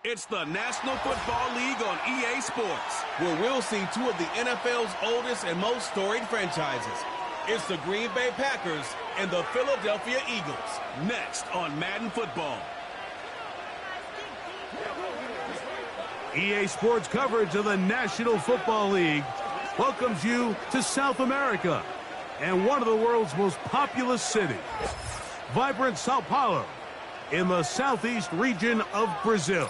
It's the National Football League on EA Sports, where we'll see two of the NFL's oldest and most storied franchises. It's the Green Bay Packers and the Philadelphia Eagles, next on Madden Football. EA Sports coverage of the National Football League welcomes you to South America and one of the world's most populous cities, vibrant Sao Paulo, in the southeast region of Brazil.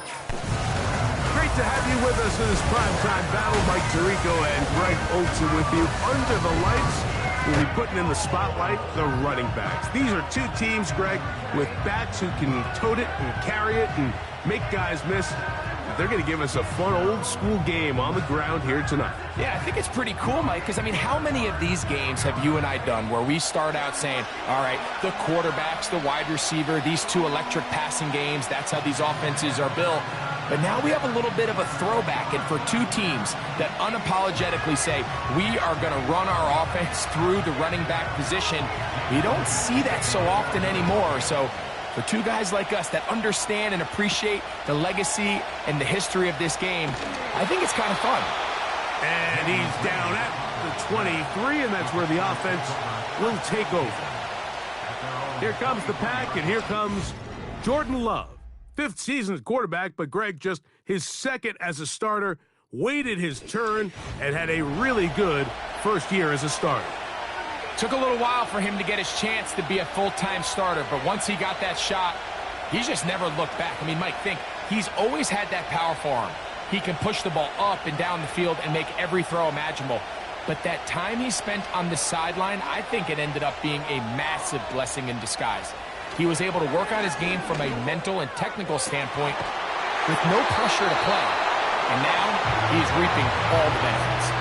Great to have you with us in this primetime battle. Mike Tirico and Greg Olson with you. Under the lights, we'll be putting in the spotlight the running backs. These are two teams, Greg, with backs who can tote it and carry it and make guys miss. They're going to give us a fun old-school game on the ground here tonight. Yeah, I think it's pretty cool, Mike, because, I mean, how many of these games have you and I done where we start out saying, all right, the quarterbacks, the wide receiver, these two electric passing games, that's how these offenses are built. But now we have a little bit of a throwback, and for two teams that unapologetically say, we are going to run our offense through the running back position, we don't see that so often anymore. So for two guys like us that understand and appreciate the legacy and the history of this game, I think it's kind of fun. And he's down at the 23, and that's where the offense will take over. Here comes the pack, and here comes Jordan Love. Fifth season as quarterback, but Greg just his second as a starter, waited his turn, and had a really good first year as a starter. Took a little while for him to get his chance to be a full-time starter, but once he got that shot, he just never looked back. I mean, Mike, think, he's always had that powerful arm. He can push the ball up and down the field and make every throw imaginable. But that time he spent on the sideline, I think it ended up being a massive blessing in disguise. He was able to work on his game from a mental and technical standpoint with no pressure to play. And now he's reaping all the benefits.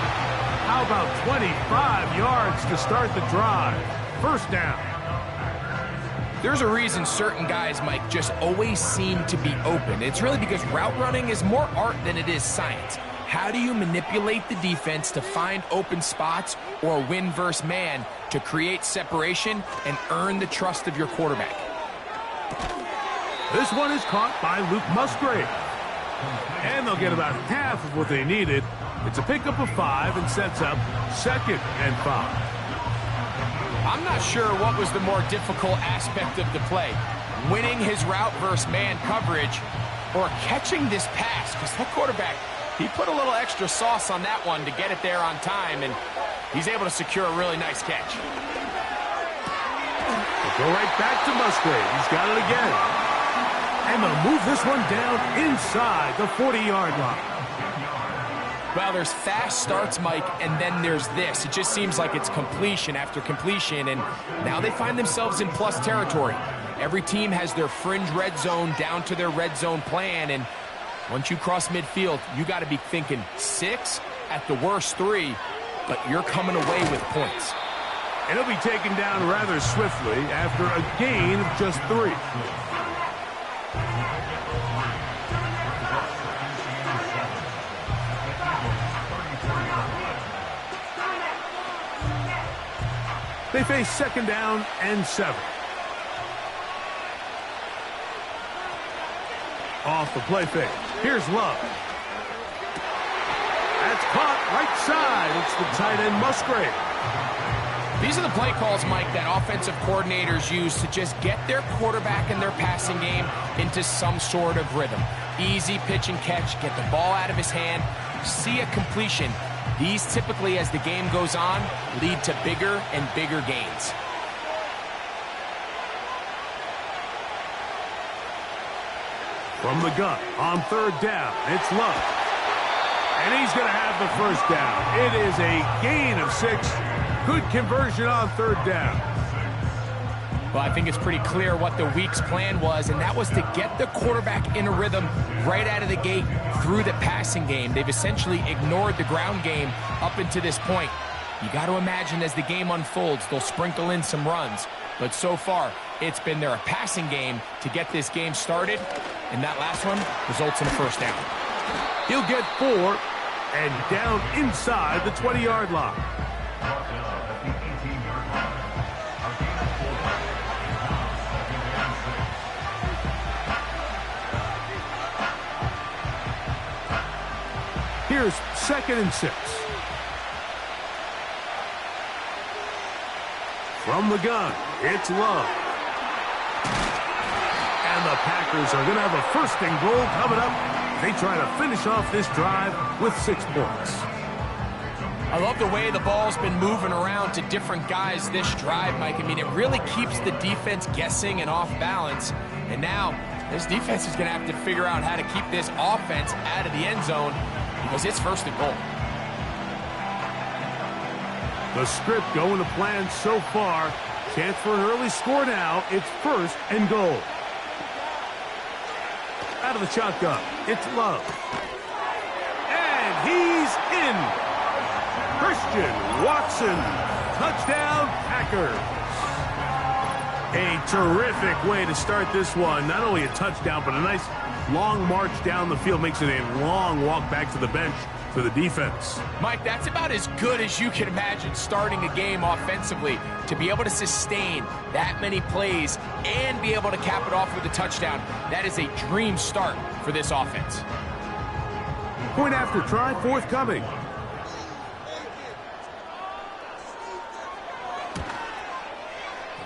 How about 25 yards to start the drive? First down. There's a reason certain guys, Mike, just always seem to be open. It's really because route running is more art than it is science. How do you manipulate the defense to find open spots or win versus man to create separation and earn the trust of your quarterback? This one is caught by Luke Musgrave. And they'll get about half of what they needed. It's a pickup of 5 and sets up 2nd and 5. I'm not sure what was the more difficult aspect of the play, winning his route versus man coverage or catching this pass, because that quarterback, he put a little extra sauce on that one to get it there on time, and he's able to secure a really nice catch. We'll go right back to Musgrave. He's got it again. And they'll move this one down inside the 40-yard line. Well, there's fast starts, Mike, and then there's this. It just seems like it's completion after completion, and now they find themselves in plus territory. Every team has their fringe red zone down to their red zone plan, and once you cross midfield, you got to be thinking 6, at the worst 3, but you're coming away with points. And he'll be taken down rather swiftly after a gain of just 3. They face 2nd down and 7. Off the play fake. Here's Love. That's caught right side. It's the tight end Musgrave. These are the play calls, Mike, that offensive coordinators use to just get their quarterback and their passing game into some sort of rhythm. Easy pitch and catch, get the ball out of his hand, see a completion. These typically, as the game goes on, lead to bigger and bigger gains. From the gun, on 3rd down, it's Love. And he's going to have the first down. It is a gain of 6. Good conversion on third down. Well, I think it's pretty clear what the week's plan was, and that was to get the quarterback in a rhythm right out of the gate through the passing game. They've essentially ignored the ground game up until this point. You got to imagine as the game unfolds, they'll sprinkle in some runs. But so far, it's been their passing game to get this game started, and that last one results in a first down. He'll get 4 and down inside the 20-yard line. Here's 2nd and 6. From the gun, it's Love. And the Packers are going to have a 1st and goal coming up. They try to finish off this drive with 6 points. I love the way the ball's been moving around to different guys this drive, Mike. I mean, it really keeps the defense guessing and off balance. And now, this defense is going to have to figure out how to keep this offense out of the end zone because it's 1st and goal. The script going to plan so far. Chance for an early score now. It's 1st and goal. Out of the shotgun, it's Love. And he's in. Christian Watson. Touchdown, Packers. A terrific way to start this one. Not only a touchdown, but a nice long march down the field. Makes it a long walk back to the bench for the defense. Mike, that's about as good as you can imagine starting a game offensively. To be able to sustain that many plays and be able to cap it off with a touchdown, that is a dream start for this offense. Point after try forthcoming.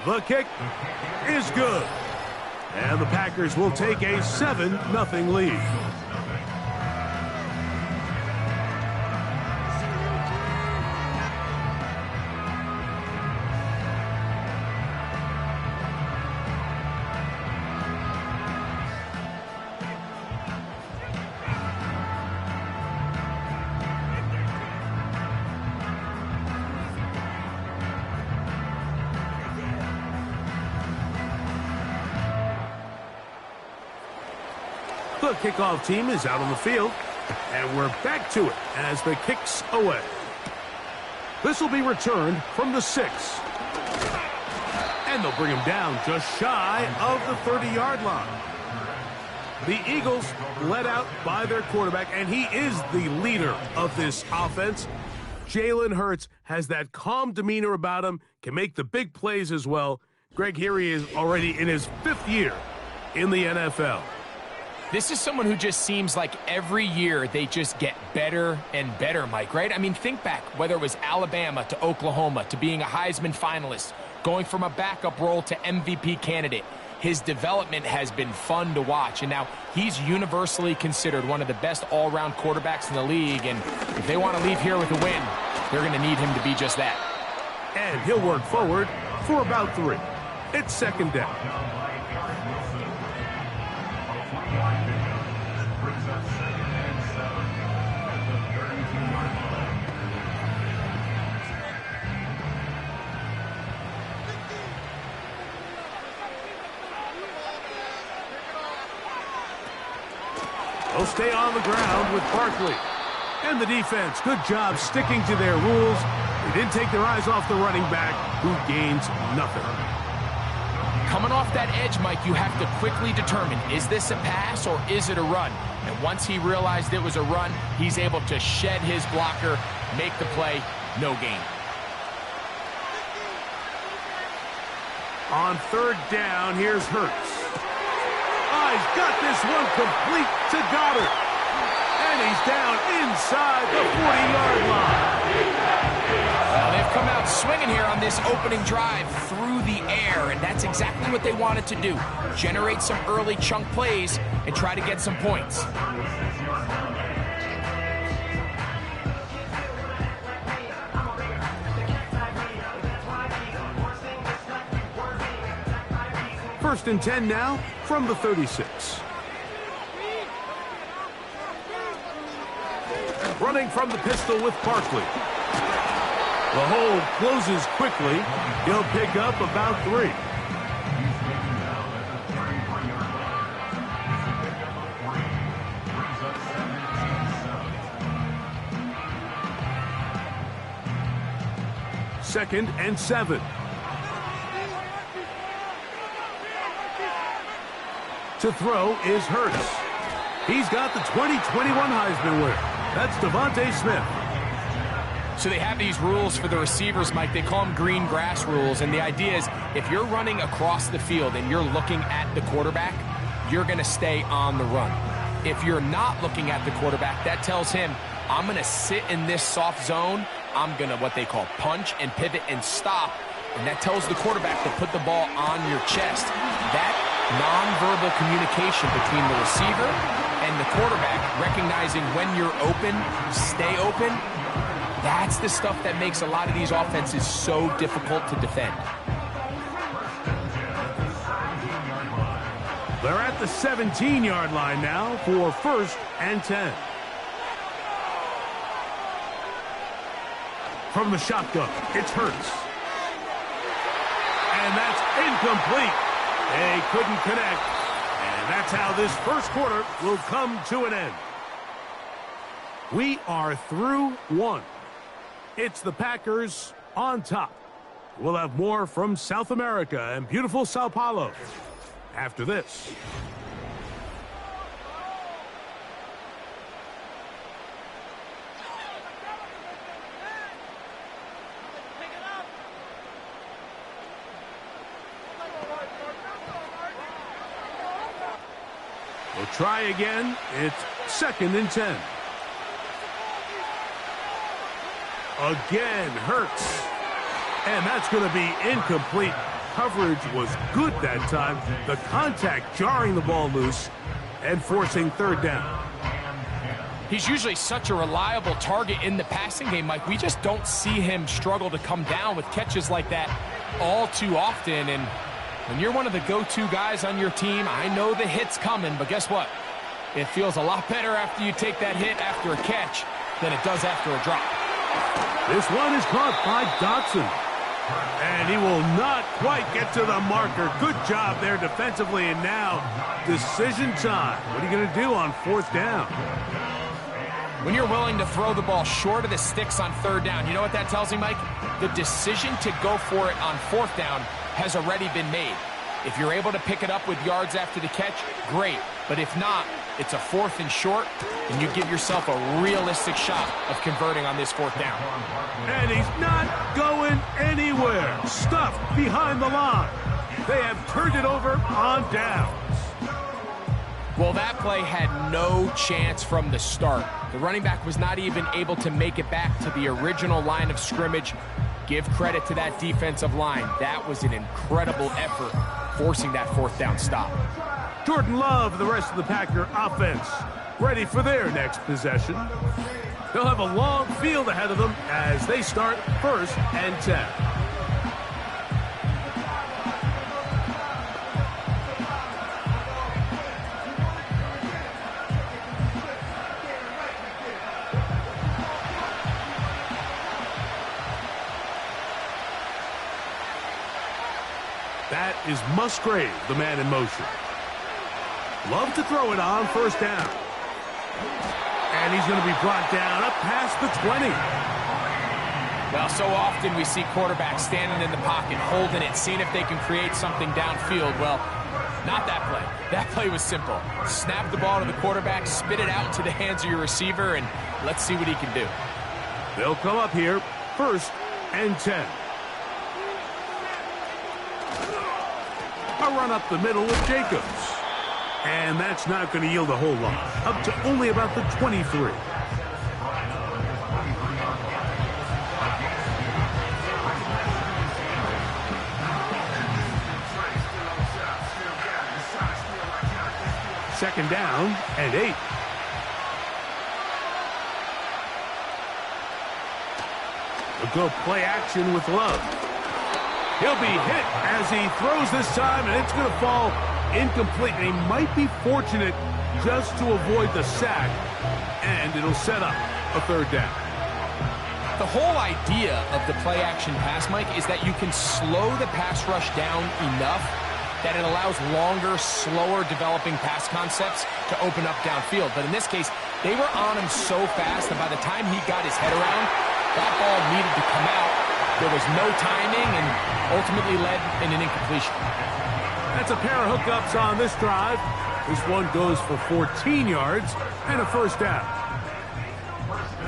The kick is good. And the Packers will take a 7-0 lead. The kickoff team is out on the field, and we're back to it as the kick's away. This will be returned from the 6. And they'll bring him down just shy of the 30-yard line. The Eagles led out by their quarterback, and he is the leader of this offense. Jalen Hurts has that calm demeanor about him, can make the big plays as well. Greg, here he is already in his 5th year in the NFL. This is someone who just seems like every year they just get better and better, Mike, right? I mean, think back, whether it was Alabama to Oklahoma to being a Heisman finalist, going from a backup role to MVP candidate. His development has been fun to watch, and now he's universally considered one of the best all-around quarterbacks in the league, and if they want to leave here with a win, they're going to need him to be just that. And he'll work forward for about 3. It's 2nd down. They'll stay on the ground with Barkley. And the defense, good job sticking to their rules. They didn't take their eyes off the running back, who gains nothing. Coming off that edge, Mike, you have to quickly determine, is this a pass or is it a run? And once he realized it was a run, he's able to shed his blocker, make the play, no gain. On 3rd down, here's Hurts. He's got this one complete to Goddard. And he's down inside the 40-yard line. Well, they've come out swinging here on this opening drive through the air, and that's exactly what they wanted to do. Generate some early chunk plays and try to get some points. First and 10 now from the 36. running from the pistol with Barkley. The hole closes quickly. He'll pick up about 3. Second and 7. To throw is Hurts. He's got the 2021 Heisman winner. That's Devontae Smith. So they have these rules for the receivers, Mike. They call them green grass rules. And the idea is if you're running across the field and you're looking at the quarterback, you're going to stay on the run. If you're not looking at the quarterback, that tells him, I'm going to sit in this soft zone. I'm going to what they call punch and pivot and stop. And that tells the quarterback to put the ball on your chest. That nonverbal communication between the receiver and the quarterback, recognizing when you're open, stay open, that's the stuff that makes a lot of these offenses so difficult to defend. They're at the 17-yard line now for 1st and 10. From the shotgun, it's Hurts. And that's incomplete. They couldn't connect. And that's how this first quarter will come to an end. We are through 1. It's the Packers on top. We'll have more from South America and beautiful Sao Paulo after this. We'll try again. It's 2nd and 10. Again, Hurts. And that's going to be incomplete. Coverage was good that time. The contact jarring the ball loose and forcing 3rd down. He's usually such a reliable target in the passing game, Mike. We just don't see him struggle to come down with catches like that all too often. And when you're one of the go-to guys on your team, I know the hit's coming, but guess what? It feels a lot better after you take that hit after a catch than it does after a drop. This one is caught by Dotson. And he will not quite get to the marker. Good job there defensively. And now, decision time. What are you going to do on 4th down? When you're willing to throw the ball short of the sticks on 3rd down, you know what that tells me, Mike? The decision to go for it on 4th down has already been made. If you're able to pick it up with yards after the catch, great. But if not, it's a 4th and short, and you give yourself a realistic shot of converting on this 4th down. And he's not going anywhere. Stuffed behind the line. They have turned it over on downs. Well, that play had no chance from the start. The running back was not even able to make it back to the original line of scrimmage. Give credit to that defensive line. That was an incredible effort, forcing that 4th down stop. Jordan Love, the rest of the Packer offense, ready for their next possession. They'll have a long field ahead of them as they start 1st and 10. That is Musgrave, the man in motion. Love to throw it on 1st down. And he's going to be brought down up past the 20. Well, so often we see quarterbacks standing in the pocket, holding it, seeing if they can create something downfield. Well, not that play. That play was simple. Snap the ball to the quarterback, spit it out to the hands of your receiver, and let's see what he can do. They'll come up here 1st and 10. A run up the middle with Jacobs. And that's not going to yield a whole lot. Up to only about the 23. Second down and 8. We'll go play action with Love. He'll be hit as he throws this time, and it's going to fall incomplete. They might be fortunate just to avoid the sack, and it'll set up a third down. The whole idea of the play-action pass, Mike, is that you can slow the pass rush down enough that it allows longer, slower developing pass concepts to open up downfield. But in this case, they were on him so fast that by the time he got his head around, that ball needed to come out. There was no timing and ultimately led in an incompletion. That's a pair of hookups on this drive. This one goes for 14 yards and a first down.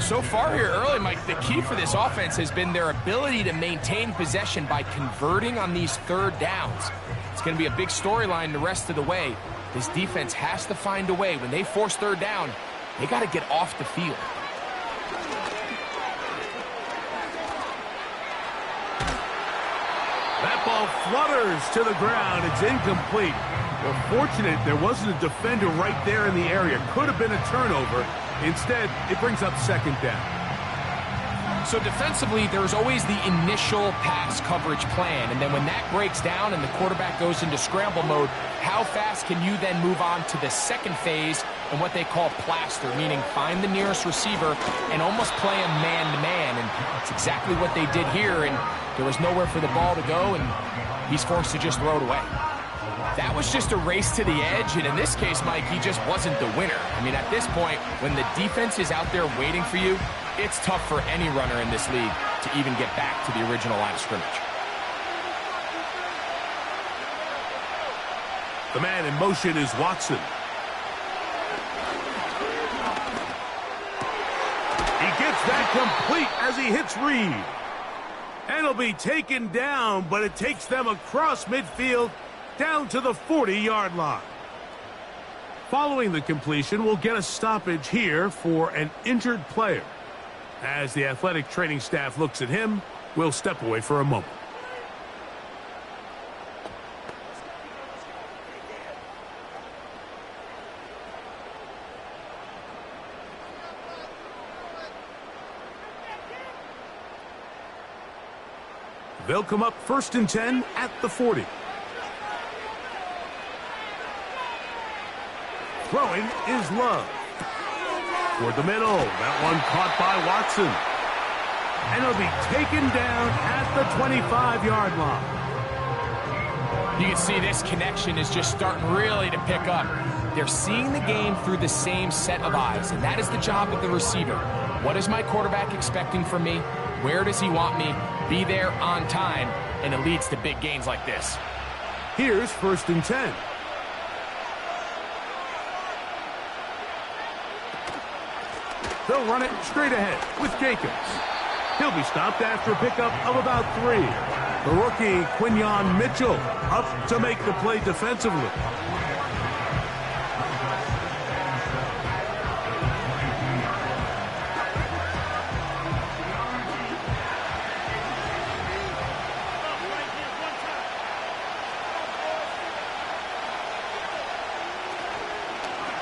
So far here early, Mike, the key for this offense has been their ability to maintain possession by converting on these third downs. It's going to be a big storyline the rest of the way. This defense has to find a way. When they force third down, they got to get off the field. That ball flutters to the ground. It's incomplete. Well, fortunate there wasn't a defender right there in the area. Could have been a turnover. Instead, it brings up second down. So defensively, there's always the initial pass coverage plan, and then when that breaks down and the quarterback goes into scramble mode, how fast can you then move on to the second phase and what they call plaster, meaning find the nearest receiver and almost play him man-to-man, and it's exactly what they did here, and there was nowhere for the ball to go, and he's forced to just throw it away. That was just a race to the edge, and in this case, Mike, he just wasn't the winner. I mean, at this point, when the defense is out there waiting for you, it's tough for any runner in this league to even get back to the original line of scrimmage. The man in motion is Watson. He gets that complete as he hits Reed. And he'll be taken down, but it takes them across midfield down to the 40-yard line. Following the completion, we'll get a stoppage here for an injured player. As the athletic training staff looks at him, we'll step away for a moment. They'll come up 1st and 10 at the 40. Throwing is Love. Toward the middle. That one caught by Watson. And he'll be taken down at the 25-yard line. You can see this connection is just starting really to pick up. They're seeing the game through the same set of eyes, and that is the job of the receiver. What is my quarterback expecting from me? Where does he want me? Be there on time, and it leads to big gains like this. Here's 1st and 10. They'll run it straight ahead with Jacobs. He'll be stopped after a pickup of about 3. The rookie, Quinyon Mitchell, up to make the play defensively.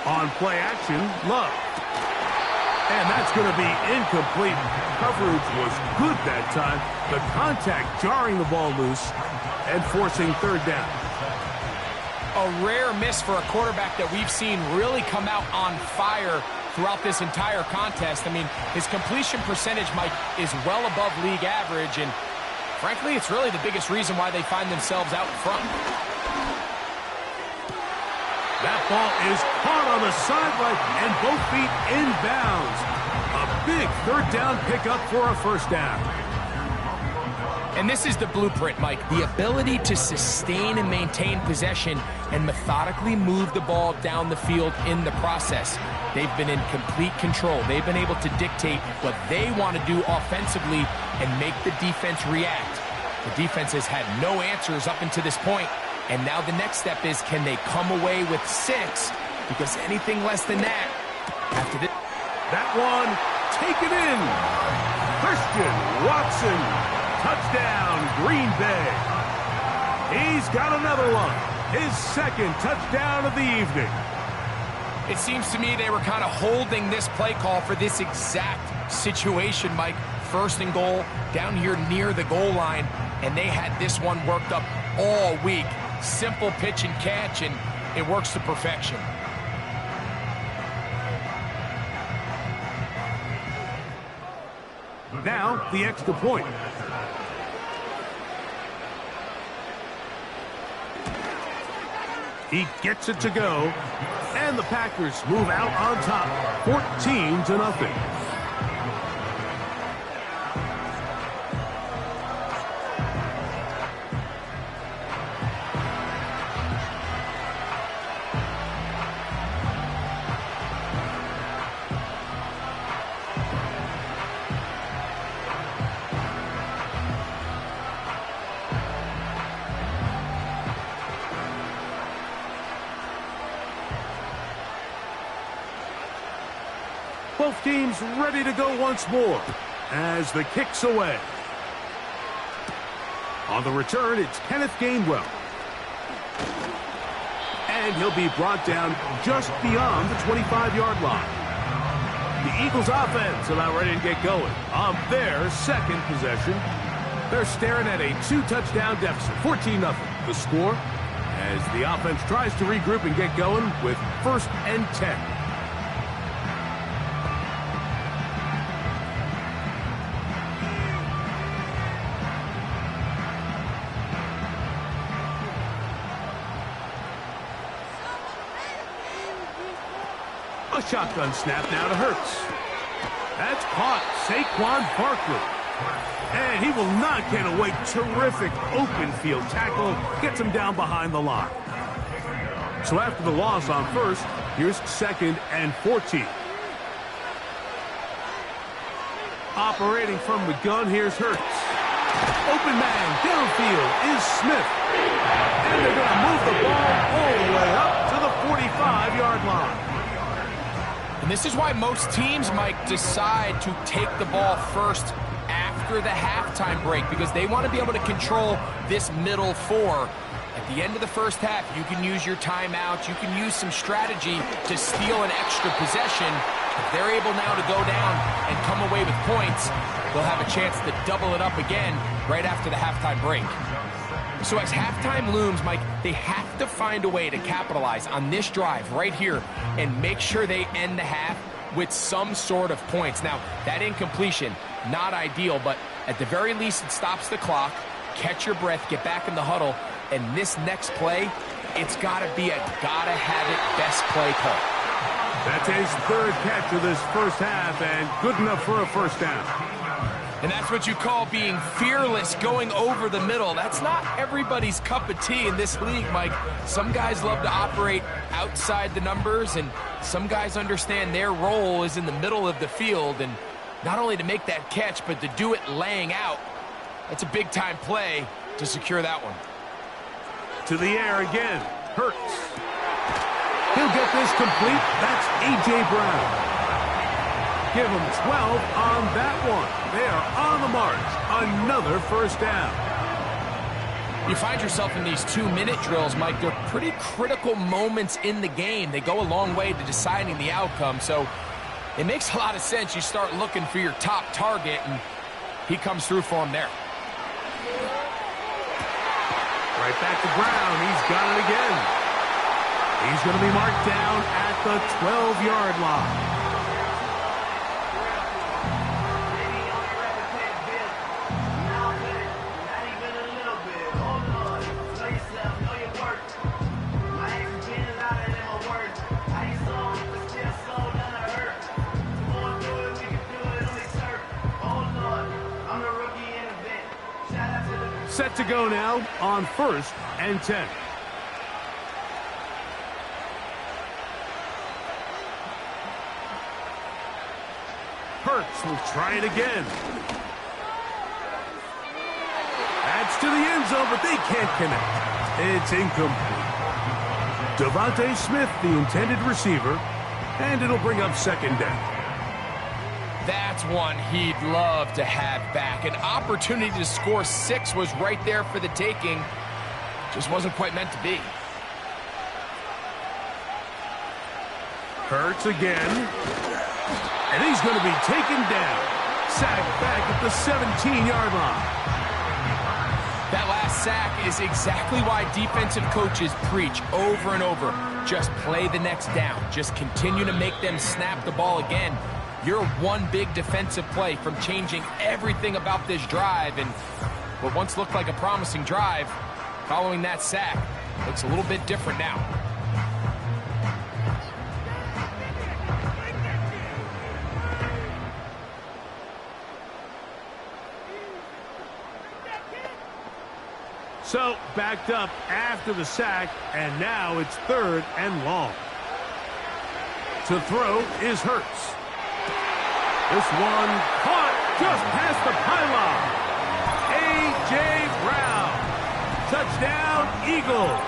On play action, Love. And that's going to be incomplete. Coverage was good that time. The contact jarring the ball loose and forcing third down. A rare miss for a quarterback that we've seen really come out on fire throughout this entire contest. I mean, his completion percentage, Mike, is well above league average, and frankly, it's really the biggest reason why they find themselves out in front. That ball is caught on the sideline and both feet inbounds. A big third down pickup for a first down. And this is the blueprint, Mike. The ability to sustain and maintain possession and methodically move the ball down the field in the process. They've been in complete control. They've been able to dictate what they want to do offensively and make the defense react. The defense has had no answers up until this point. And now the next step is, can they come away with 6? Because anything less than that, after this... That one, taken in. Christian Watson, touchdown, Green Bay. He's got another one. His second touchdown of the evening. It seems to me they were kind of holding this play call for this exact situation, Mike. 1st and goal, down here near the goal line, and they had this one worked up all week. Simple pitch and catch, and it works to perfection. Now, the extra point. He gets it to go, and the Packers move out on top, 14-0. Both teams ready to go once more as the kick's away. On the return, it's Kenneth Gainwell. And he'll be brought down just beyond the 25-yard line. The Eagles offense about ready to get going on their second possession. They're staring at a 2-touchdown deficit, 14-0. The score as the offense tries to regroup and get going with 1st and 10. A shotgun snap now to Hurts. That's caught. Saquon Barkley. And he will not get away. Terrific open field tackle. Gets him down behind the line. So after the loss on 1st, here's 2nd and 14. Operating from the gun, here's Hurts. Open man downfield is Smith. And they're going to move the ball all the way up to the 45-yard line. And this is why most teams, Mike, decide to take the ball first after the halftime break, because they want to be able to control this middle 4. At the end of the first half, you can use your timeout. You can use some strategy to steal an extra possession. If they're able now to go down and come away with points, they'll have a chance to double it up again right after the halftime break. So as halftime looms, Mike, they have to find a way to capitalize on this drive right here and make sure they end the half with some sort of points. Now, that incompletion, not ideal, but at the very least, it stops the clock. Catch your breath, get back in the huddle, and this next play, it's got to be a gotta-have-it best play call. That's his 3rd catch of this first half, and good enough for a first down. And that's what you call being fearless, going over the middle. That's not everybody's cup of tea in this league, Mike. Some guys love to operate outside the numbers, and some guys understand their role is in the middle of the field, and not only to make that catch, but to do it laying out. That's a big-time play to secure that one. To the air again. Hurts. He'll get this complete. That's A.J. Brown. Give them 12 on that one. They are on the march. Another first down. You find yourself in these 2-minute drills, Mike. They're pretty critical moments in the game. They go a long way to deciding the outcome. So it makes a lot of sense. You start looking for your top target, and he comes through for him there. Right back to Brown. He's got it again. He's going to be marked down at the 12-yard line. Set to go now on 1st and 10. Hurts will try it again. That's to the end zone, but they can't connect. It's incomplete. Devontae Smith, the intended receiver, and it'll bring up 2nd down. That's one he'd love to have back. An opportunity to score 6 was right there for the taking. Just wasn't quite meant to be. Hurts again. And he's going to be taken down. Sacked back at the 17-yard line. That last sack is exactly why defensive coaches preach over and over. Just play the next down. Just continue to make them snap the ball again. You're one big defensive play from changing everything about this drive, and what once looked like a promising drive, following that sack, looks a little bit different now. So, backed up after the sack, and now it's 3rd and long. To throw is Hurts. This one caught just past the pylon. A.J. Brown. Touchdown, Eagles.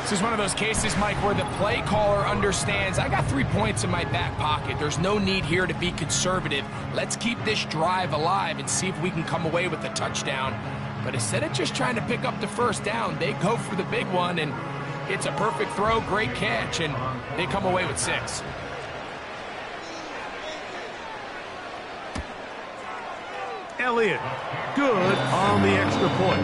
This is one of those cases, Mike, where the play caller understands, I got 3 points in my back pocket. There's no need here to be conservative. Let's keep this drive alive and see if we can come away with a touchdown. But instead of just trying to pick up the first down, they go for the big one, and it's a perfect throw, great catch, and they come away with 6. Elliott, good on the extra point.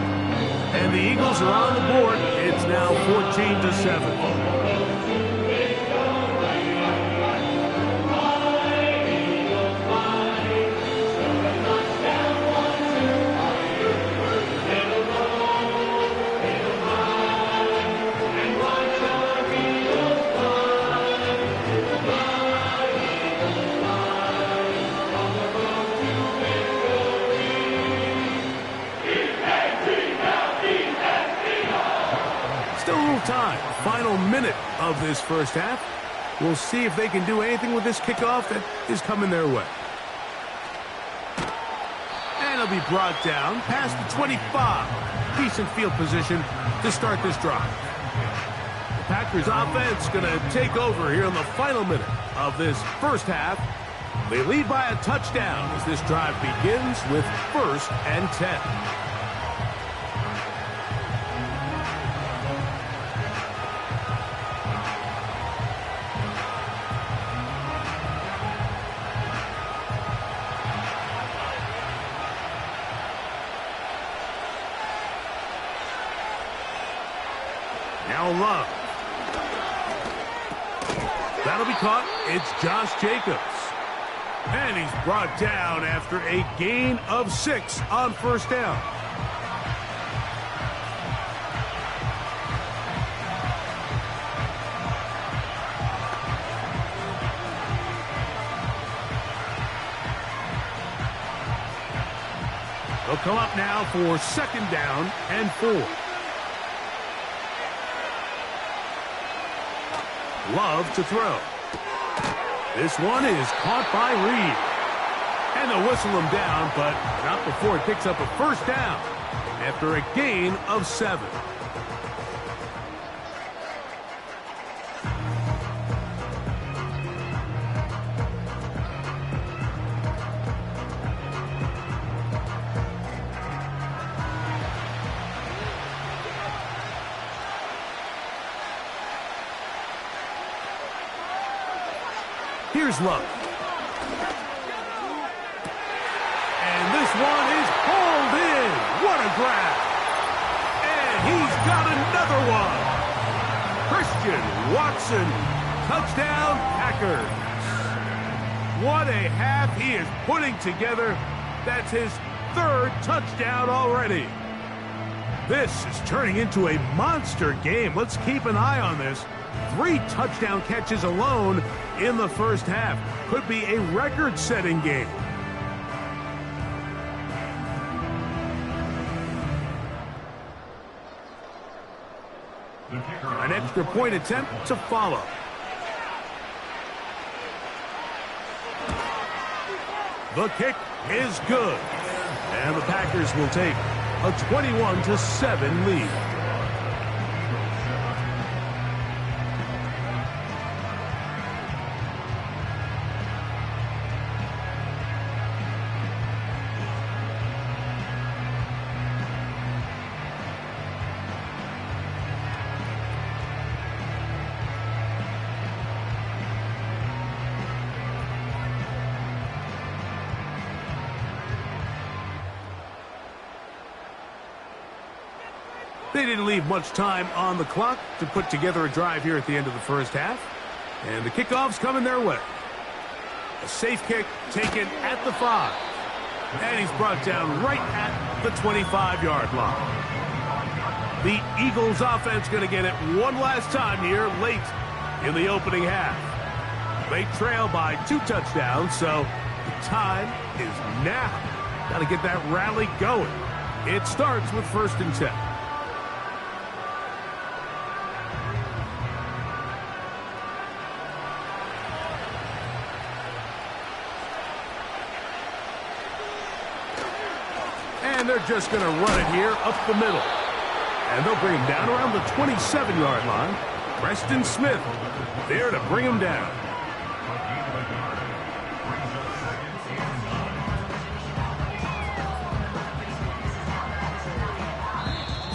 And the Eagles are on the board. It's now 14-7. Time. Final minute of this first half. We'll see if they can do anything with this kickoff that is coming their way. And it'll be brought down past the 25. Decent field position to start this drive. The Packers offense going to take over here in the final minute of this first half. They lead by a touchdown as this drive begins with 1st and 10. Now Love. That'll be caught. It's Josh Jacobs. And he's brought down after a gain of 6 on 1st down. They'll come up now for 2nd down and 4. Love to throw. This one is caught by Reed. And they'll whistle him down, but not before it picks up a 1st down after a gain of 7. Here's Love. And this one is hauled in. What a grab. And he's got another one. Christian Watson. Touchdown, Packers. What a half he is putting together. That's his 3rd touchdown already. This is turning into a monster game. Let's keep an eye on this. 3 touchdown catches alone in the first half. Could be a record-setting game. An extra point attempt to follow. The kick is good. And the Packers will take a 21-7 lead. They didn't leave much time on the clock to put together a drive here at the end of the first half. And the kickoff's coming their way. A safe kick taken at the 5. And he's brought down right at the 25-yard line. The Eagles offense going to get it one last time here late in the opening half. They trail by 2 touchdowns, so the time is now. Got to get that rally going. It starts with 1st and 10. And they're just going to run it here up the middle. And they'll bring him down around the 27-yard line. Preston Smith there to bring him down.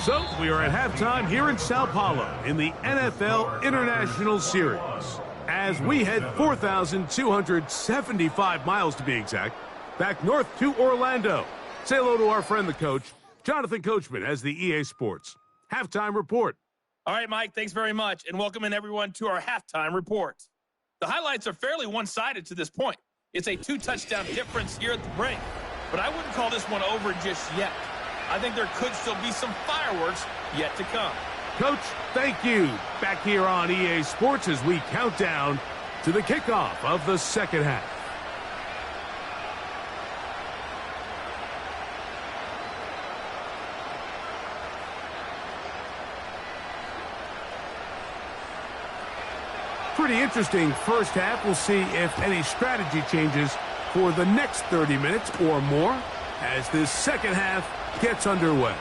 So we are at halftime here in Sao Paulo in the NFL International Series. As we head 4,275 miles to be exact, back north to Orlando. Say hello to our friend, the coach, Jonathan Coachman, as the EA Sports Halftime Report. All right, Mike, thanks very much, and welcome in everyone to our halftime report. The highlights are fairly one-sided to this point. It's a 2-touchdown difference here at the break, but I wouldn't call this one over just yet. I think there could still be some fireworks yet to come. Coach, thank you. Back here on EA Sports as we count down to the kickoff of the second half. Pretty interesting first half. We'll see if any strategy changes for the next 30 minutes or more as this second half gets underway.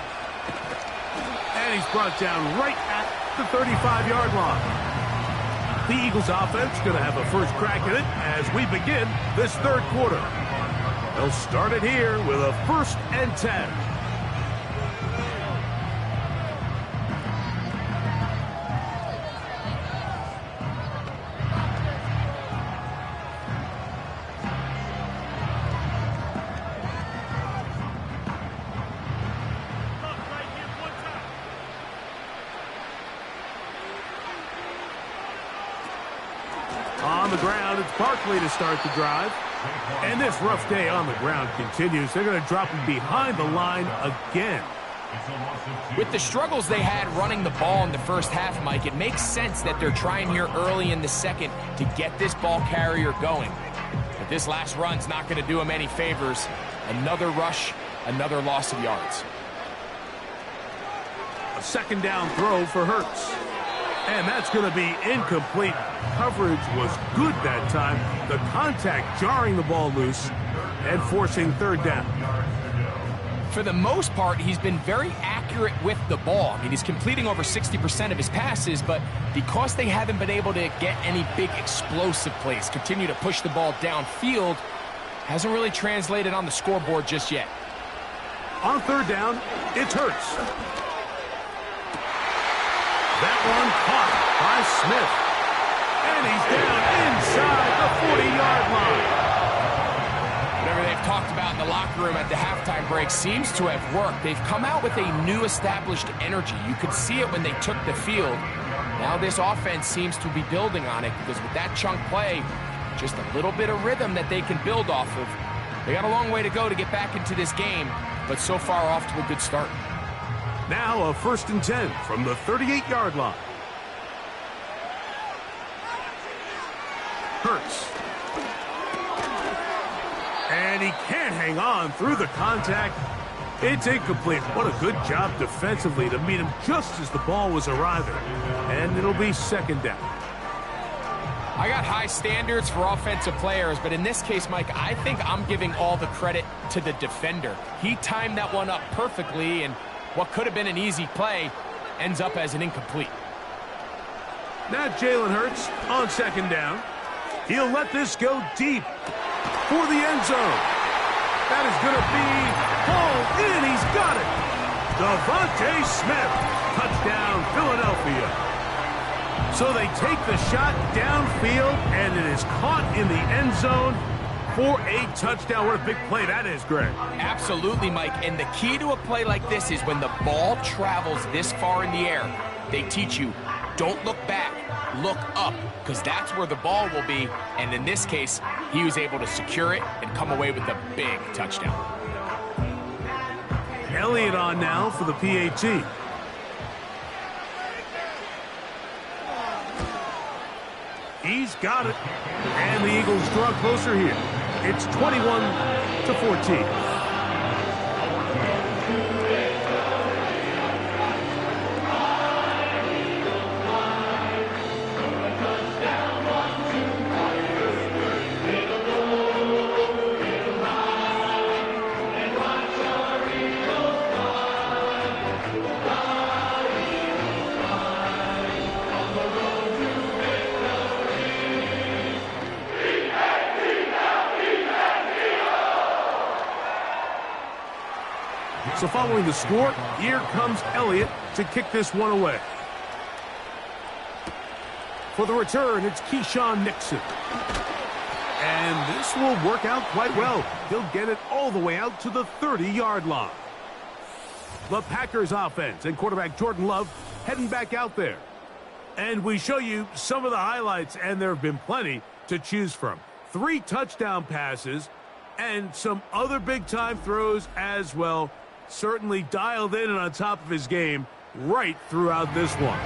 And he's brought down right at the 35-yard line. The Eagles offense going to have a first crack at it as we begin this third quarter. They'll start it here with a 1st and 10. On the ground, it's Barkley to start the drive. And this rough day on the ground continues. They're going to drop him behind the line again. With the struggles they had running the ball in the first half, Mike, it makes sense that they're trying here early in the second to get this ball carrier going. But this last run's not going to do him any favors. Another rush, another loss of yards. A second down throw for Hurts. And that's going to be incomplete. Coverage was good that time. The contact jarring the ball loose and forcing third down. For the most part, he's been very accurate with the ball. I mean, he's completing over 60% of his passes, but because they haven't been able to get any big explosive plays, continue to push the ball downfield, hasn't really translated on the scoreboard just yet. On third down, it's Hurts. That one caught by Smith. And he's down inside the 40-yard line. Whatever they've talked about in the locker room at the halftime break seems to have worked. They've come out with a new established energy. You could see it when they took the field. Now this offense seems to be building on it because with that chunk play, just a little bit of rhythm that they can build off of. They got a long way to go to get back into this game, but so far off to a good start. Now a 1st and 10 from the 38-yard line. Hurts. And he can't hang on through the contact. It's incomplete. What a good job defensively to meet him just as the ball was arriving. And it'll be second down. I got high standards for offensive players, but in this case, Mike, I think I'm giving all the credit to the defender. He timed that one up perfectly, and what could have been an easy play ends up as an incomplete. Now Jalen Hurts on second down. He'll let this go deep for the end zone. That is going to be hauled in. He's got it. Devontae Smith. Touchdown, Philadelphia. So they take the shot downfield, and it is caught in the end zone. for a touchdown. What a big play that is, Greg. Absolutely, Mike. And the key to a play like this is when the ball travels this far in the air, they teach you, don't look back, look up, because that's where the ball will be. And in this case, he was able to secure it and come away with a big touchdown. Elliott on now for the PAT. He's got it. And the Eagles draw closer here. It's 21-14. So following the score, here comes Elliott to kick this one away. For the return, it's Keyshawn Nixon. And this will work out quite well. He'll get it all the way out to the 30-yard line. The Packers offense and quarterback Jordan Love heading back out there. And we show you some of the highlights, and there have been plenty to choose from. 3 touchdown passes and some other big-time throws as well. Certainly dialed in and on top of his game right throughout this one.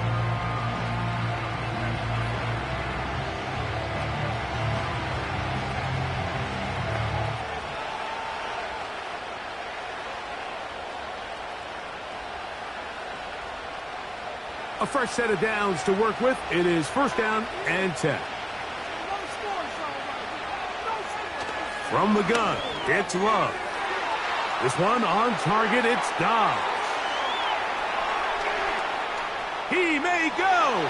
A fresh set of downs to work with. It is first down and 10. From the gun, it's Love. This one on target, it's Dobbs. He may go.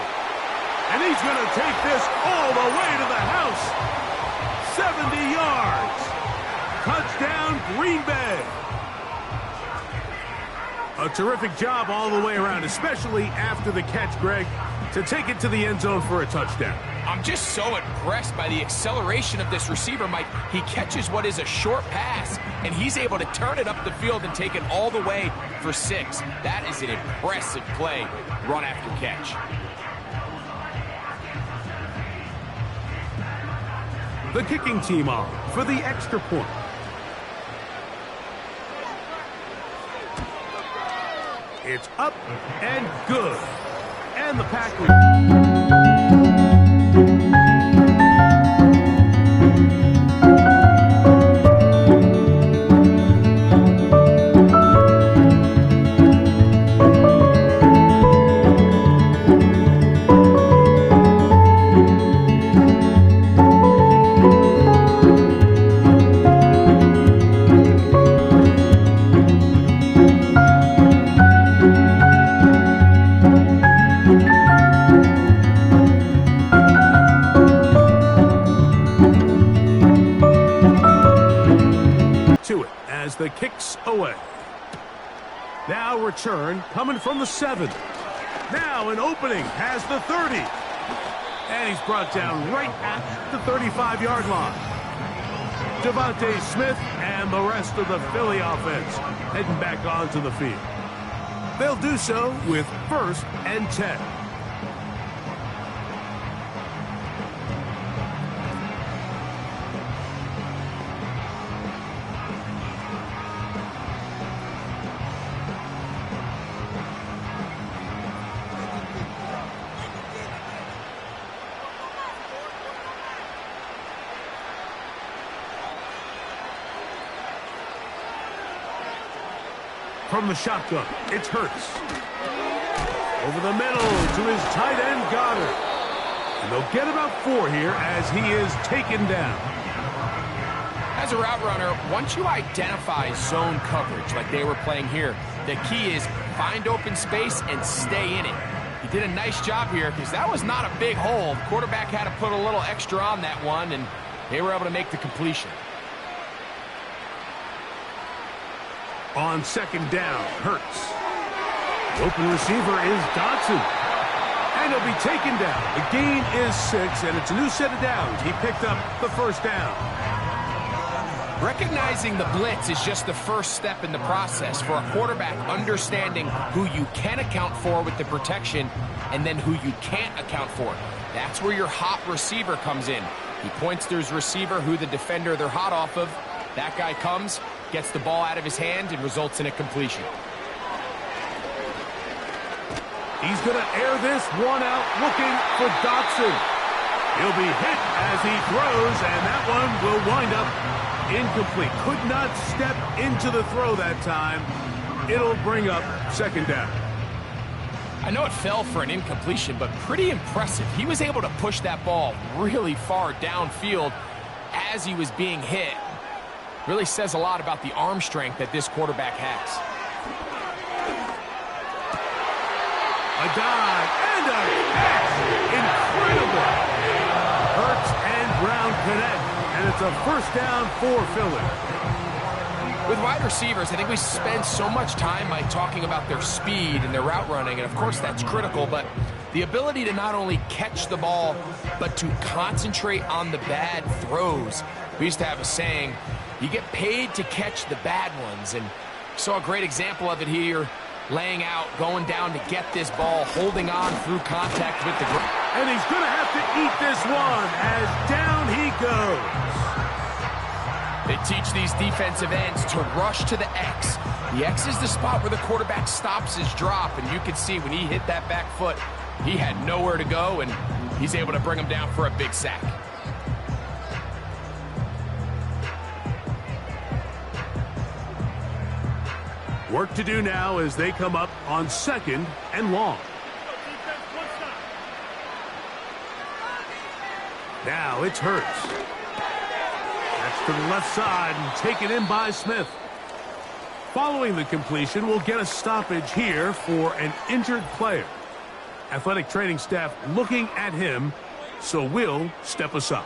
And he's going to take this all the way to the house. 70 yards. Touchdown, Green Bay. A terrific job all the way around, especially after the catch, Greg, to take it to the end zone for a touchdown. I'm just so impressed by the acceleration of this receiver, Mike. He catches what is a short pass, and he's able to turn it up the field and take it all the way for 6. That is an impressive play, run after catch. The kicking team on for the extra point. It's up and good. And the Packers. The kicks away. Now return coming from the 7. Now an opening has the 30. And he's brought down right at the 35-yard line. Devontae Smith and the rest of the Philly offense heading back onto the field. They'll do so with first and 10. From the shotgun, it's Hurts. Over the middle to his tight end, Goddard. And they'll get about 4 here as he is taken down. As a route runner, once you identify zone coverage like they were playing here, the key is find open space and stay in it. He did a nice job here because that was not a big hole. The quarterback had to put a little extra on that one, and they were able to make the completion. On second down, Hurts. The open receiver is Dotson. And he'll be taken down. The gain is 6, and it's a new set of downs. He picked up the first down. Recognizing the blitz is just the first step in the process for a quarterback understanding who you can account for with the protection and then who you can't account for. That's where your hot receiver comes in. He points to his receiver who the defender they're hot off of. That guy comes, gets the ball out of his hand, and results in a completion. He's going to air this one out looking for Dotson. He'll be hit as he throws, and that one will wind up incomplete. Could not step into the throw that time. It'll bring up second down. I know it fell for an incompletion, but pretty impressive. He was able to push that ball really far downfield as he was being hit. Really says a lot about the arm strength that this quarterback has. A dive and a catch. Incredible. Hurts and Brown connect, and it's a first down for Philly. With wide receivers, I think we spend so much time by talking about their speed and their route running, and of course that's critical, but the ability to not only catch the ball, but to concentrate on the bad throws. We used to have a saying, you get paid to catch the bad ones, and saw a great example of it here, laying out, going down to get this ball, holding on through contact with the ground. And he's going to have to eat this one as down he goes. They teach these defensive ends to rush to the X. The X is the spot where the quarterback stops his drop, and you can see when he hit that back foot, he had nowhere to go, and he's able to bring him down for a big sack. Work to do now as they come up on second and long. Now it's Hurts. That's to the left side and taken in by Smith. Following the completion, we'll get a stoppage here for an injured player. Athletic training staff looking at him, so we'll step aside.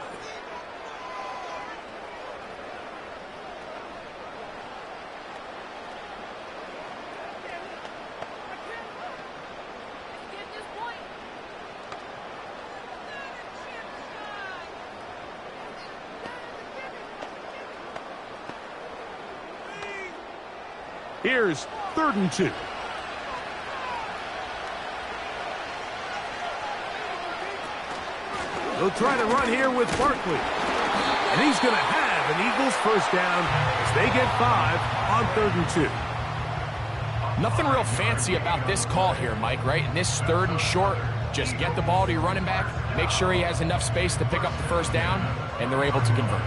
Here's 3rd and 2. They'll try to run here with Barkley. And he's going to have an Eagles first down as they get 5 on 3rd and 2. Nothing real fancy about this call here, Mike, right? In this 3rd and short, just get the ball to your running back, make sure he has enough space to pick up the first down, and they're able to convert.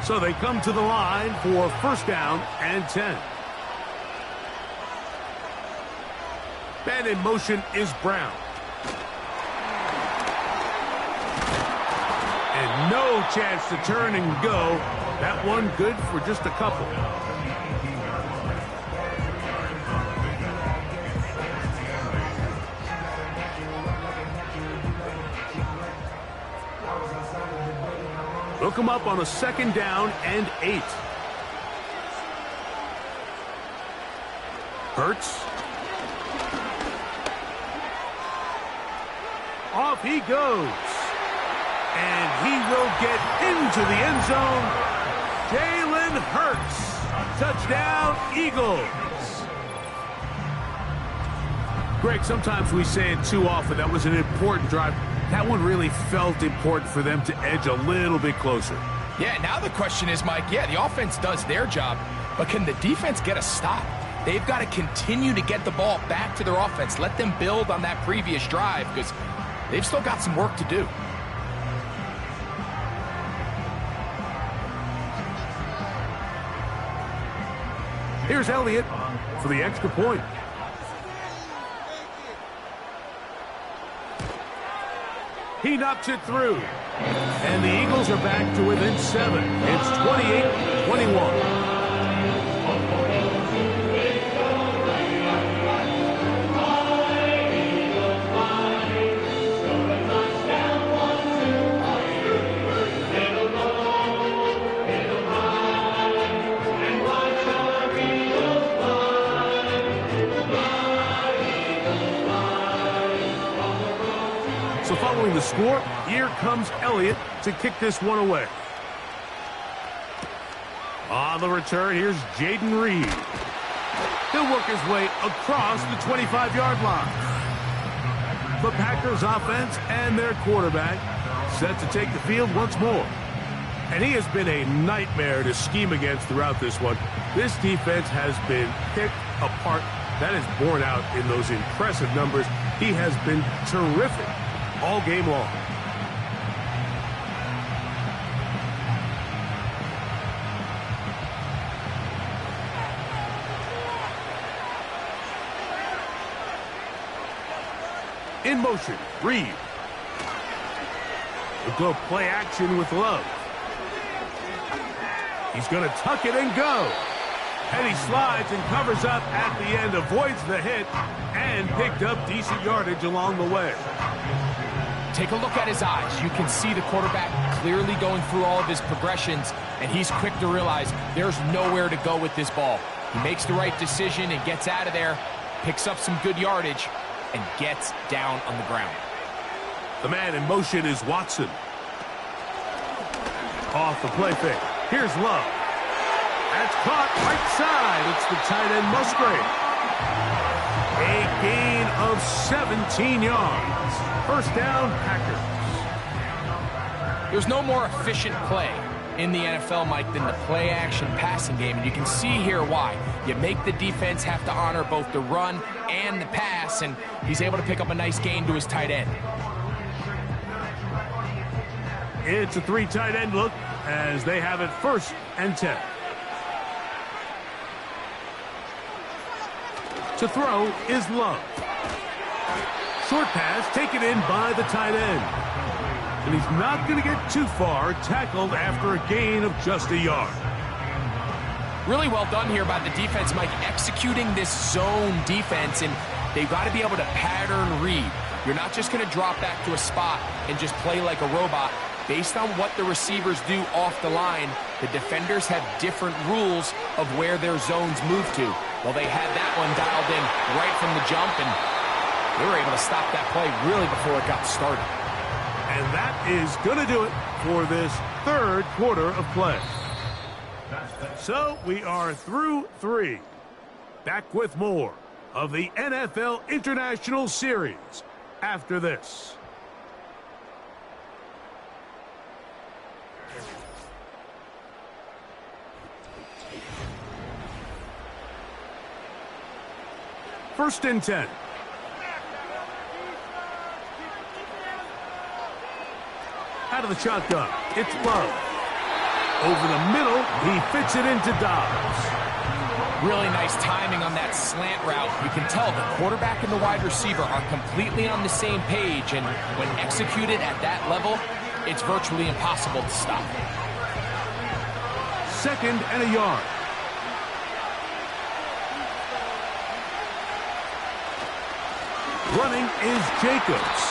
So they come to the line for first down and 10. Man in motion is Brown. And no chance to turn and go. That one good for just a couple. Look him up on a 2nd down and 8. Hurts. Off he goes. And he will get into the end zone. Jalen Hurts. Touchdown, Eagles. Greg, sometimes we say it too often. That was an important drive. That one really felt important for them to edge a little bit closer. Yeah, now the question is, Mike, yeah, the offense does their job, but can the defense get a stop? They've got to continue to get the ball back to their offense. Let them build on that previous drive because they've still got some work to do. Here's Elliott for the extra point. He knocks it through. And the Eagles are back to within 7. It's 28-21. Following the score, here comes Elliott to kick this one away. On the return, here's Jaden Reed. He'll work his way across the 25-yard line. The Packers offense and their quarterback set to take the field once more. And he has been a nightmare to scheme against throughout this one. This defense has been picked apart. That is borne out in those impressive numbers. He has been terrific all game long. In motion, Reed. We'll go play action with Love. He's going to tuck it and go. And he slides and covers up at the end, avoids the hit, and picked up decent yardage along the way. Take a look at his eyes. You can see the quarterback clearly going through all of his progressions, and he's quick to realize there's nowhere to go with this ball. He makes the right decision and gets out of there, picks up some good yardage, and gets down on the ground. The man in motion is Watson. Off the play fake. Here's Love. That's caught right side. It's the tight end Musgrave. A gain of 17 yards. First down, Packers. There's no more efficient play in the NFL, Mike, than the play-action passing game. And you can see here why. You make the defense have to honor both the run and the pass, and he's able to pick up a nice gain to his tight end. It's a 3 tight end look as they have it 1st and 10. To throw is Love. Short pass taken in by the tight end. And he's not going to get too far, tackled after a gain of just a yard. Really well done here by the defense, Mike, executing this zone defense, and they've got to be able to pattern read. You're not just going to drop back to a spot and just play like a robot. Based on what the receivers do off the line, the defenders have different rules of where their zones move to. Well, they had that one dialed in right from the jump, and they were able to stop that play really before it got started. And that is going to do it for this 3rd quarter of play. So we are through 3. Back with more of the NFL International Series after this. First and 10. Out of the shotgun, it's Love. Over the middle, he fits it into Dobbs. Really nice timing on that slant route. You can tell the quarterback and the wide receiver are completely on the same page, and when executed at that level, it's virtually impossible to stop. 2nd and a yard. Running is Jacobs.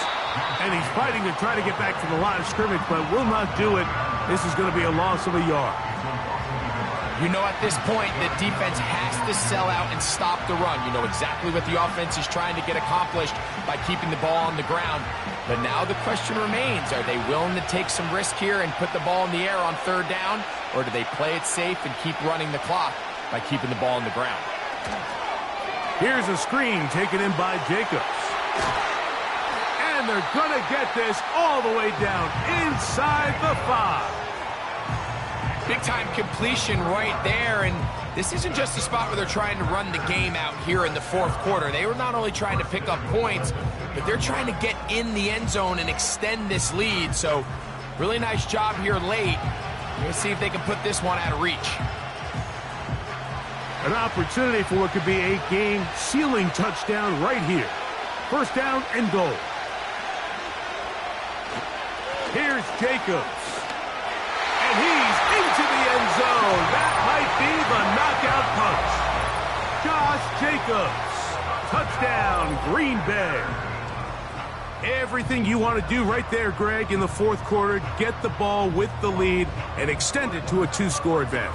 And he's fighting to try to get back to the line of scrimmage, but will not do it. This is going to be a loss of a yard. You know, at this point, the defense has to sell out and stop the run. You know exactly what the offense is trying to get accomplished by keeping the ball on the ground. But now the question remains, are they willing to take some risk here and put the ball in the air on 3rd down? Or do they play it safe and keep running the clock by keeping the ball on the ground? Here's a screen taken in by Jacobs. And they're going to get this all the way down inside the 5. Big-time completion right there, and this isn't just a spot where they're trying to run the game out here in the 4th quarter. They were not only trying to pick up points, but they're trying to get in the end zone and extend this lead. So, really nice job here late. We'll see if they can put this one out of reach. An opportunity for what could be a game-sealing touchdown right here. 1st down and goal. Here's Jacobs. And he's into the end zone. That might be the knockout punch. Josh Jacobs. Touchdown, Green Bay. Everything you want to do right there, Greg, in the 4th quarter. Get the ball with the lead and extend it to a 2-score advantage.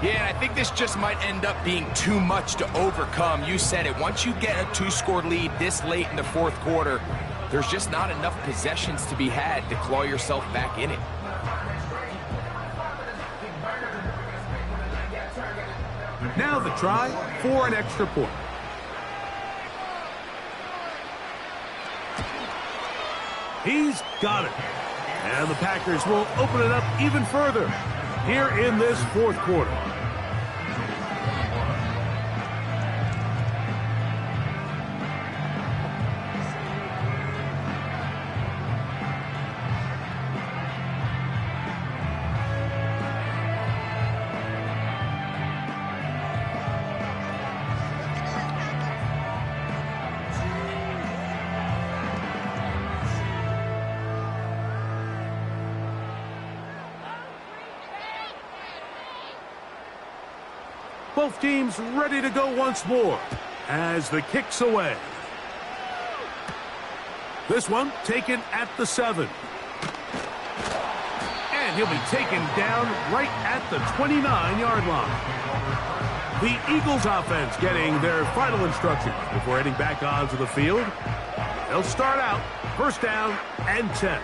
Yeah, I think this just might end up being too much to overcome. You said it. Once you get a 2-score lead this late in the 4th quarter, there's just not enough possessions to be had to claw yourself back in it. Now the try for an extra point. He's got it. And the Packers will open it up even further here in this fourth quarter. Both teams ready to go once more as the kick's away. This one taken at the 7. And he'll be taken down right at the 29-yard line. The Eagles offense getting their final instructions before heading back onto the field. They'll start out first down and 10.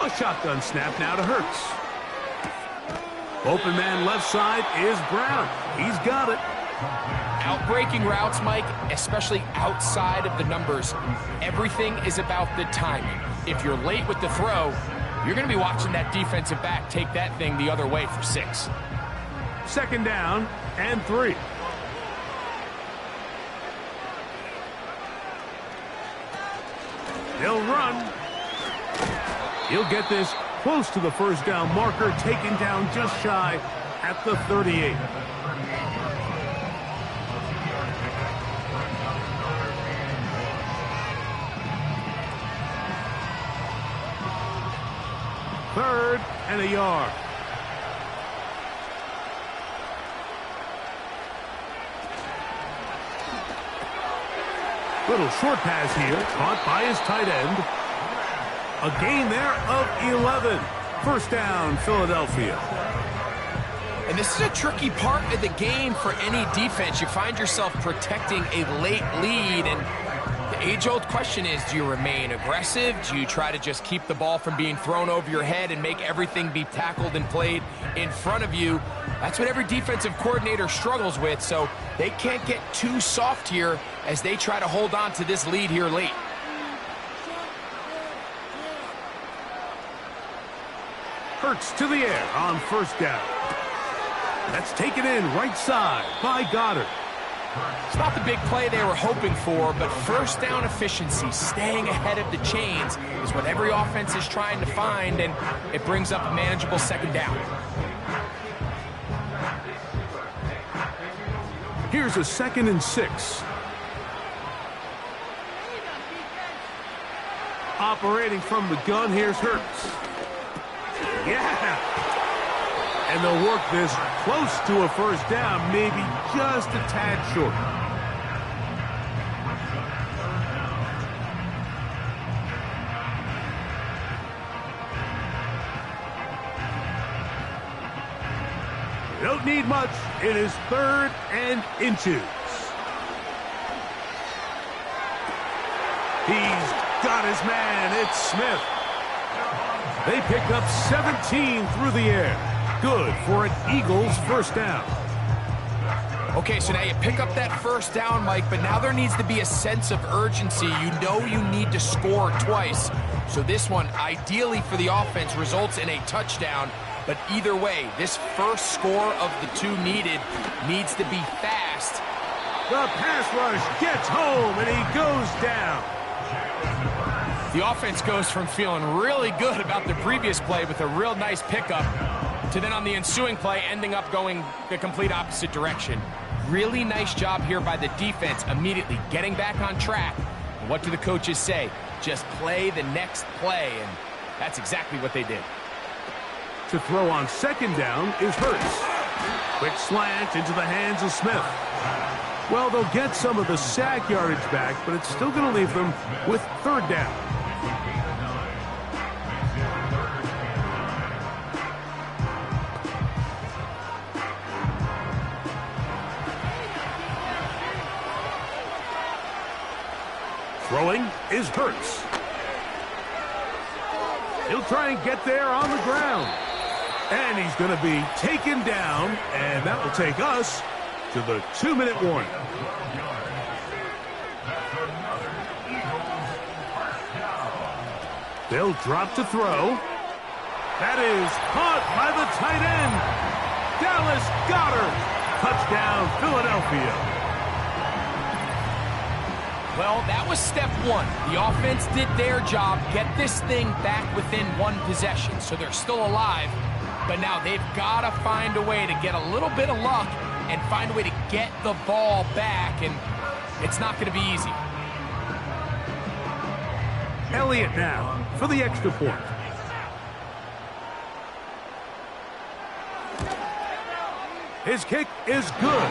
A shotgun snap now to Hurts. Open man left side is Brown. He's got it. Outbreaking routes, Mike, especially outside of the numbers, everything is about the timing. If you're late with the throw, you're going to be watching that defensive back take that thing the other way for 6. Second down and 3. He'll run. He'll get this close to the first down marker, taken down just shy at the 38. Third and a yard. Little short pass here, caught by his tight end. A gain there of 11. First down, Philadelphia. And this is a tricky part of the game for any defense. You find yourself protecting a late lead, and the age-old question is, do you remain aggressive? Do you try to just keep the ball from being thrown over your head and make everything be tackled and played in front of you? That's what every defensive coordinator struggles with, so they can't get too soft here as they try to hold on to this lead here late. Hurts to the air on first down. That's taken in right side by Goddard. It's not the big play they were hoping for, but first down efficiency, staying ahead of the chains, is what every offense is trying to find, and it brings up a manageable second down. Here's a 2nd and 6. Operating from the gun, here's Hurts. Yeah! And they'll work this close to a first down, maybe just a tad short. They don't need much. It is 3rd and inches. He's got his man. It's Smith. They pick up 17 through the air. Good for an Eagles first down. Okay, so now you pick up that first down, Mike, but now there needs to be a sense of urgency. You know you need to score twice. So this one, ideally for the offense, results in a touchdown. But either way, this first score of the 2 needed needs to be fast. The pass rush gets home, and he goes down. The offense goes from feeling really good about the previous play with a real nice pickup to then on the ensuing play ending up going the complete opposite direction. Really nice job here by the defense immediately getting back on track. And what do the coaches say? Just play the next play, and that's exactly what they did. To throw on second down is Hurts. Quick slant into the hands of Smith. Well, they'll get some of the sack yardage back, but it's still going to leave them with third down. Throwing is Hurts. He'll try and get there on the ground. And he's going to be taken down, and that will take us to the 2-minute warning. They'll drop to throw. That is caught by the tight end. Dallas Goedert. Touchdown, Philadelphia. Well, that was step one. The offense did their job, get this thing back within one possession, so they're still alive. But now they've got to find a way to get a little bit of luck and find a way to get the ball back, and it's not going to be easy. Elliott now for the extra point. His kick is good.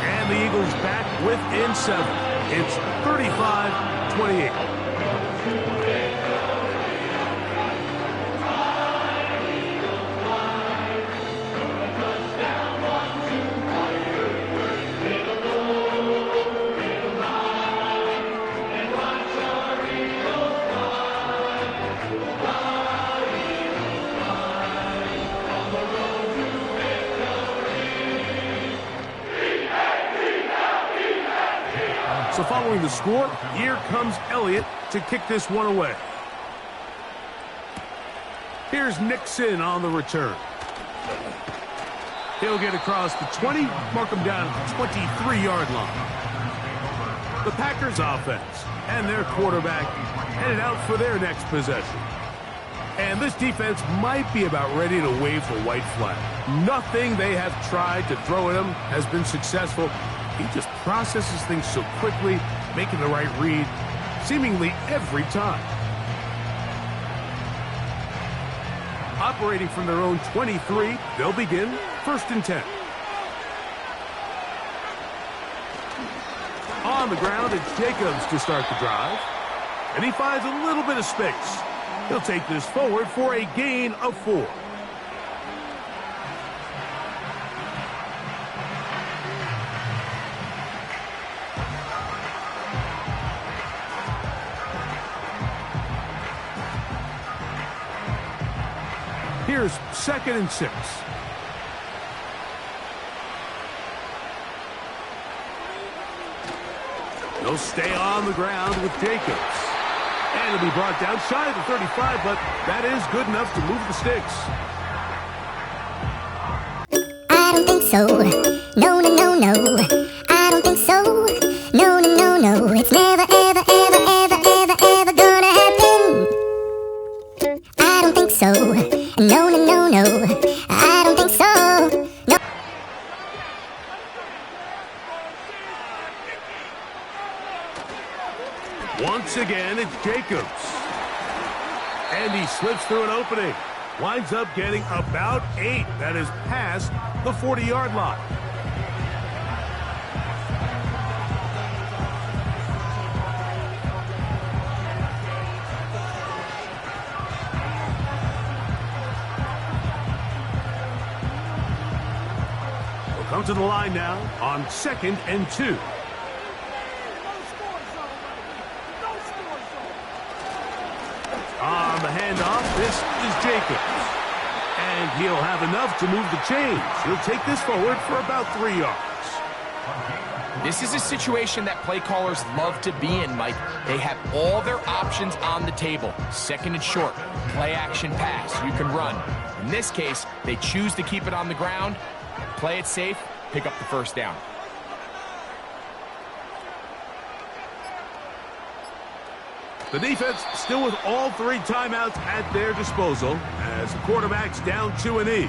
And the Eagles back within 7. It's 35-28. So following the score, here comes Elliott to kick this one away. Here's Nixon on the return. He'll get across the 20, mark him down at the 23-yard line. The Packers offense and their quarterback headed out for their next possession. And this defense might be about ready to wave the white flag. Nothing they have tried to throw at him has been successful. He just processes things so quickly, making the right read, seemingly every time. Operating from their own 23, they'll begin 1st and 10. On the ground, it's Jacobs to start the drive. And he finds a little bit of space. He'll take this forward for a gain of 4. Here's 2nd and 6. They'll stay on the ground with Jacobs. And it'll be brought down shy of the 35, but that is good enough to move the sticks. I don't think so. No, no, no, no. I don't think so. No, no, no, no. It's never, ever, ever, ever, ever, ever gonna happen. I don't think so. No, no, no, no. I don't think so. No. Once again, it's Jacobs. And he slips through an opening. Winds up getting about 8. That is past the 40-yard line. We'll come to the line now on 2nd and 2. On the handoff, this is Jacobs. And he'll have enough to move the chains. He'll take this forward for about 3 yards. This is a situation that play callers love to be in, Mike. They have all their options on the table. 2nd and short, play action pass, you can run. In this case, they choose to keep it on the ground, play it safe, pick up the 1st down. The defense still with all 3 timeouts at their disposal as the quarterback's down to a knee.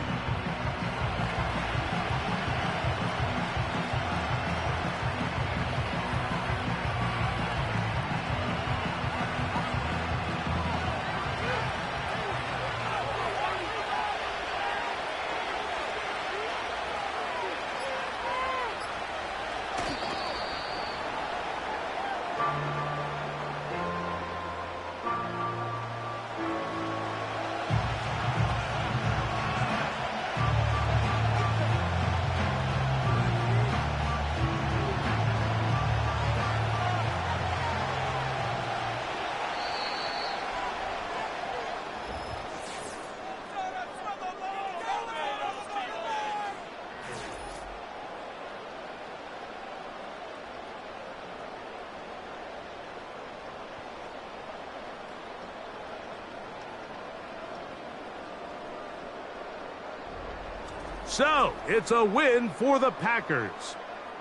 So, it's a win for the Packers.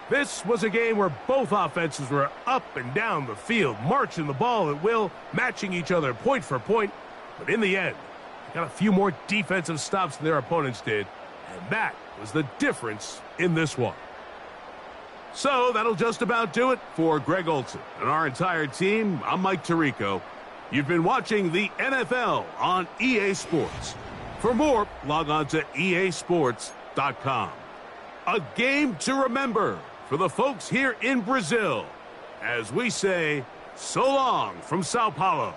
This was a game where both offenses were up and down the field, marching the ball at will, matching each other point for point. But in the end, they got a few more defensive stops than their opponents did, and that was the difference in this one. So, that'll just about do it for Greg Olson and our entire team. I'm Mike Tirico. You've been watching the NFL on EA Sports. For more, log on to easports.com. A game to remember for the folks here in Brazil, as we say, so long from Sao Paulo.